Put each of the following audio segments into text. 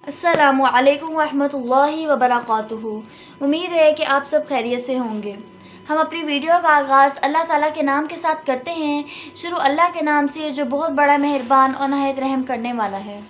अस्सलामु अलैकुम वरहमतुल्लाहि वबरकातुहू। उम्मीद है कि आप सब खैरियत से होंगे। हम अपनी वीडियो का आगाज़ अल्लाह ताला के नाम के साथ करते हैं। शुरू अल्लाह के नाम से जो बहुत बड़ा मेहरबान और नहायत रहम करने वाला है।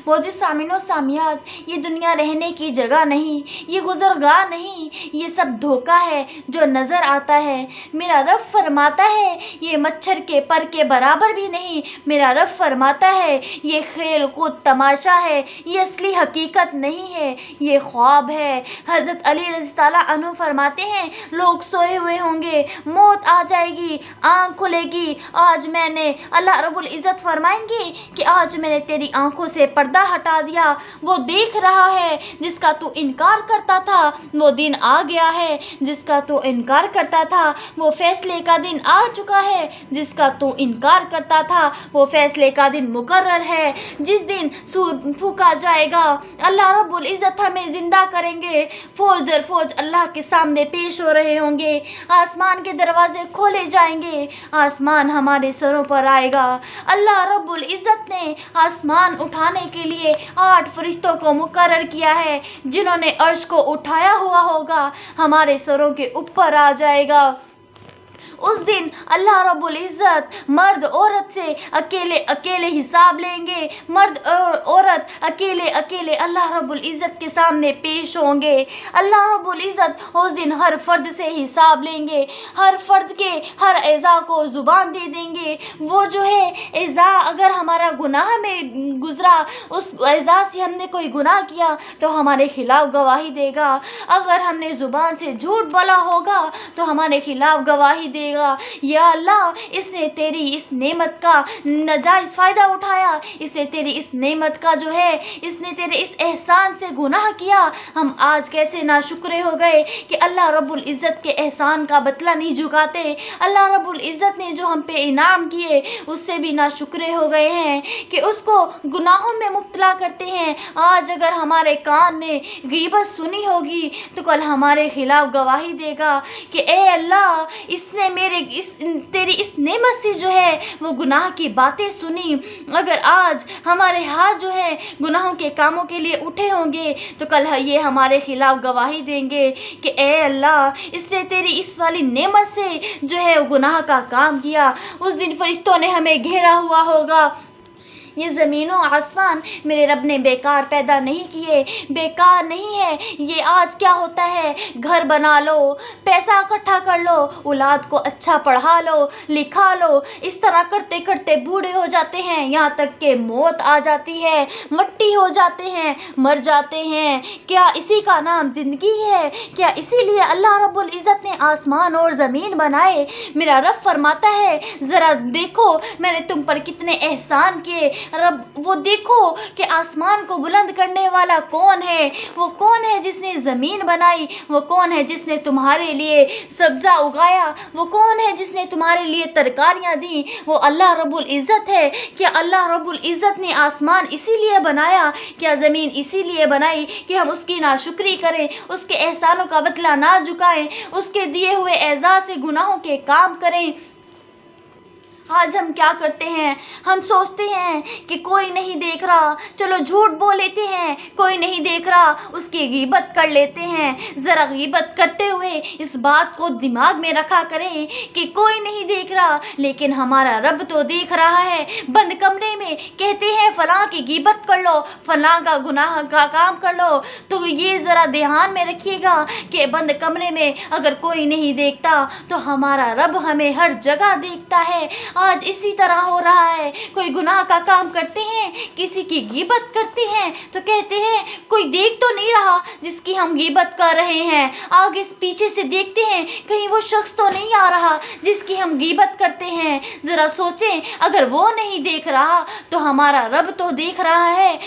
मोअज़्ज़िज़ सामिन व सामियात, ये दुनिया रहने की जगह नहीं, ये गुज़रगाह नहीं, ये सब धोखा है जो नज़र आता है। मेरा रब फरमाता है ये मच्छर के पर के बराबर भी नहीं। मेरा रब फरमाता है ये खेल कूद तमाशा है, ये असली हकीकत नहीं है, ये ख्वाब है। हज़रत अली रज़ी ताला अन्हु फरमाते हैं लोग सोए हुए होंगे, मौत आ जाएगी, आँख खुलेगी। आज मैंने अल्लाह रब्बुल इज़्ज़त फरमाएंगे कि आज मैंने तेरी आँखों से पर्दा हटा दिया। वो देख रहा है जिसका तू इनकार करता था, वो दिन आ गया है जिसका तू इनकार करता था। वो फैसले का दिन आ चुका है जिसका तू इनकार करता था। वो फैसले का दिन मुकर्रर है जिस दिन सूर फूका जाएगा। अल्लाह रब्बुल इज़्ज़त हमें जिंदा करेंगे। फौज दर फौज अल्लाह के सामने पेश हो रहे होंगे। आसमान के दरवाजे खोले जाएंगे, आसमान हमारे सरों पर आएगा। अल्लाह रब्बुल इज़्ज़त ने आसमान उठाने के लिए 8 फरिश्तों को मुकर्रर किया है, जिन्होंने अर्श को उठाया हुआ होगा हमारे सरों के ऊपर आ जाएगा। उस दिन अल्लाह रब्बुल इज़्ज़त मर्द औरत से अकेले अकेले हिसाब लेंगे। मर्द और औरत अकेले अकेले अल्लाह रब्बुल इज़्ज़त के सामने पेश होंगे। अल्लाह रब्बुल इज़्ज़त उस दिन हर फर्द से हिसाब लेंगे, हर फर्द के हर एज़ा को ज़ुबान दे देंगे। वो जो है एज़ा, अगर हमारा गुनाह में गुज़रा, उस एज़ा से हमने कोई गुनाह किया तो हमारे खिलाफ गवाही देगा। अगर हमने ज़ुबान से झूठ बोला होगा तो हमारे खिलाफ गवाही देगा। या अल्लाह, इसने तेरी इस नेमत का नाजायज़ फ़ायदा उठाया, इसने तेरी इस नेमत का जो है, इसने तेरे इस एहसान से गुनाह किया। हम आज कैसे नाशुक्रे हो गए कि अल्लाह रब्बुल इज़्ज़त के एहसान का बदला नहीं चुकाते। अल्लाह रब्बुल इज़्ज़त ने जो हम पे इनाम किए उससे भी नाशुक्रे हो गए हैं कि उसको गुनाहों में मुब्तला करते हैं। आज अगर हमारे कान ने गीबत सुनी होगी तो कल हमारे खिलाफ गवाही देगा कि ए अल्लाह, इसने मेरे तेरी इस नेमत से जो है वो गुनाह की बातें सुनी। अगर आज हमारे हाथ जो है गुनाहों के कामों के लिए उठे होंगे तो कल ये हमारे खिलाफ गवाही देंगे कि ए अल्लाह, इसने तेरी इस वाली नेमत से जो है गुनाह का काम किया। उस दिन फरिश्तों ने हमें घेरा हुआ होगा। ये ज़मीन और आसमान मेरे रब ने बेकार पैदा नहीं किए, बेकार नहीं है। ये आज क्या होता है, घर बना लो, पैसा इकट्ठा कर लो, औलाद को अच्छा पढ़ा लो, लिखा लो, इस तरह करते करते बूढ़े हो जाते हैं, यहाँ तक कि मौत आ जाती है, मट्टी हो जाते हैं, मर जाते हैं। क्या इसी का नाम ज़िंदगी है? क्या इसीलिए अल्लाह रब्बुल इज़्ज़त ने आसमान और ज़मीन बनाए? मेरा रब फरमाता है ज़रा देखो मैंने तुम पर कितने एहसान किए। रब, वो देखो कि आसमान को बुलंद करने वाला कौन है? वो कौन है जिसने ज़मीन बनाई? वो कौन है जिसने तुम्हारे लिए सब्ज़ा उगाया? वो कौन है जिसने तुम्हारे लिए तरकारियाँ दी? वो अल्लाह रब्बुल इज़्ज़त है। क्या अल्लाह रब्बुल इज़्ज़त ने आसमान इसीलिए बनाया? क्या ज़मीन इसीलिए बनाई कि हम उसकी नाशुक्री करें, उसके एहसानों का बदला ना चुकाएं, उसके दिए हुए एज़ा से गुनाहों के काम करें? आज हम क्या करते हैं, हम सोचते हैं कि कोई नहीं देख रहा, चलो झूठ बोल लेते हैं, कोई नहीं देख रहा, उसकी गीबत कर लेते हैं। ज़रा गीबत करते हुए इस बात को दिमाग में रखा करें कि कोई नहीं देख रहा लेकिन हमारा रब तो देख रहा है। बंद कमरे में कहते हैं फ़लाँ की गीबत कर लो, फ़लाँ का गुनाह का काम कर लो, तो ये ज़रा ध्यान में रखिएगा कि बंद कमरे में अगर कोई नहीं देखता तो हमारा रब हमें हर जगह देखता है। आज इसी तरह हो रहा है, कोई गुनाह का काम करते हैं, किसी की गीबत करते हैं तो कहते हैं कोई देख तो नहीं रहा जिसकी हम गीबत कर रहे हैं। आगे पीछे से देखते हैं कहीं वो शख्स तो नहीं आ रहा जिसकी हम गीबत करते हैं। ज़रा सोचें, अगर वो नहीं देख रहा तो हमारा रब तो देख रहा है।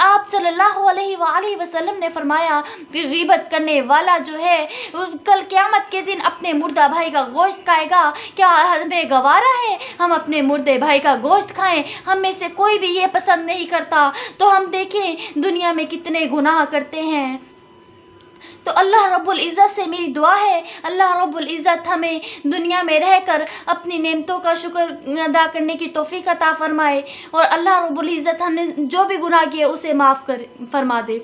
आप सल्लल्लाहु अलैहि वसल्लम ने फरमाया कि गीबत करने वाला जो है कल क़यामत के दिन अपने मुर्दा भाई का गोश्त खाएगा। क्या हमें गवारा है हम अपने मुर्दे भाई का गोश्त खाएं? हम में से कोई भी ये पसंद नहीं करता। तो हम देखें दुनिया में कितने गुनाह करते हैं। تو اللہ رب العزت سے میری دعا ہے، اللہ رب العزت ہمیں دنیا میں رہ کر اپنی نعمتوں کا شکر ادا کرنے کی توفیق عطا فرمائے، اور اللہ رب العزت ہم نے جو بھی گناہ کیے اسے معاف فرما دے۔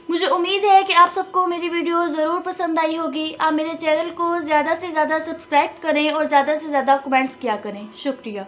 مجھے امید ہے کہ آپ سب کو میری ویڈیو ضرور پسند آئی ہوگی۔ آپ میرے چینل کو زیادہ سے زیادہ سبسکرائب کریں اور زیادہ سے زیادہ کمنٹس کیا کریں۔ شکریہ۔